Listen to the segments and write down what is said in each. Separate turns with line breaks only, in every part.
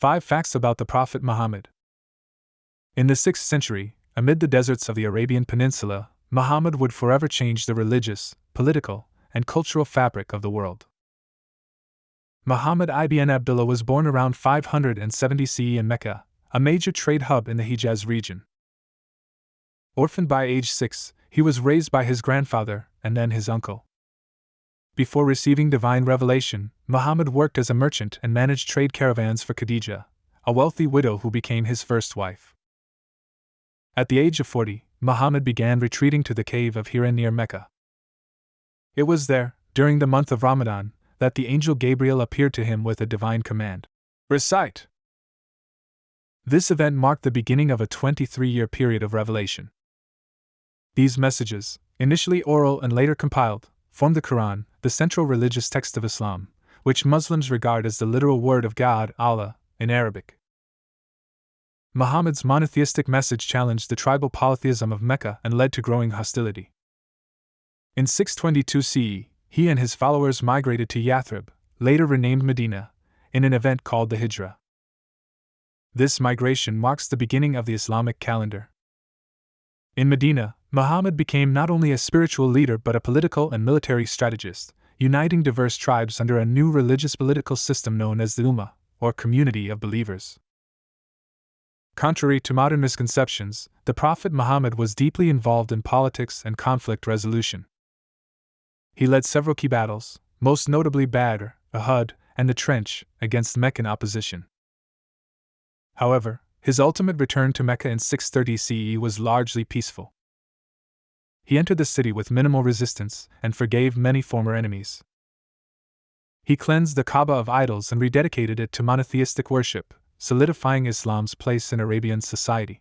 5 Facts about the Prophet Muhammad. In the 6th century, amid the deserts of the Arabian Peninsula, Muhammad would forever change the religious, political, and cultural fabric of the world. Muhammad ibn Abdullah was born around 570 CE in Mecca, a major trade hub in the Hijaz region. Orphaned by age 6, he was raised by his grandfather and then his uncle. Before receiving divine revelation, Muhammad worked as a merchant and managed trade caravans for Khadija, a wealthy widow who became his first wife. At the age of 40, Muhammad began retreating to the cave of Hira near Mecca. It was there, during the month of Ramadan, that the angel Gabriel appeared to him with a divine command: recite! This event marked the beginning of a 23-year period of revelation. These messages, initially oral and later compiled, form the Quran, the central religious text of Islam, which Muslims regard as the literal word of God, Allah, in Arabic. Muhammad's monotheistic message challenged the tribal polytheism of Mecca and led to growing hostility. In 622 CE, he and his followers migrated to Yathrib, later renamed Medina, in an event called the Hijra. This migration marks the beginning of the Islamic calendar. In Medina, Muhammad became not only a spiritual leader but a political and military strategist, uniting diverse tribes under a new religious political system known as the Ummah, or community of believers. Contrary to modern misconceptions, the Prophet Muhammad was deeply involved in politics and conflict resolution. He led several key battles, most notably Badr, Uhud, and the Trench, against Meccan opposition. However, his ultimate return to Mecca in 630 CE was largely peaceful. He entered the city with minimal resistance and forgave many former enemies. He cleansed the Kaaba of idols and rededicated it to monotheistic worship, solidifying Islam's place in Arabian society.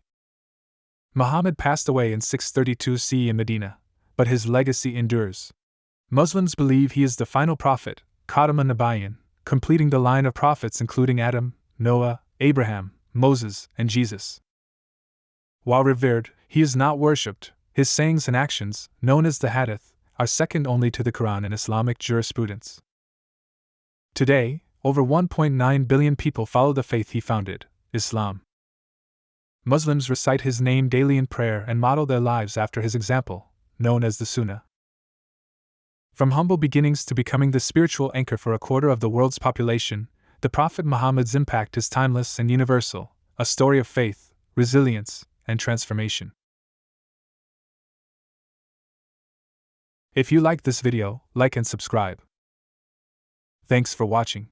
Muhammad passed away in 632 CE in Medina, but his legacy endures. Muslims believe he is the final prophet, Khatam an-Nabiyyin, completing the line of prophets including Adam, Noah, Abraham, Moses, and Jesus. While revered, he is not worshipped. His sayings and actions, known as the Hadith, are second only to the Quran in Islamic jurisprudence. Today, over 1.9 billion people follow the faith he founded, Islam. Muslims recite his name daily in prayer and model their lives after his example, known as the Sunnah. From humble beginnings to becoming the spiritual anchor for a quarter of the world's population, the Prophet Muhammad's impact is timeless and universal, a story of faith, resilience, and transformation. If you liked this video, like and subscribe. Thanks for watching.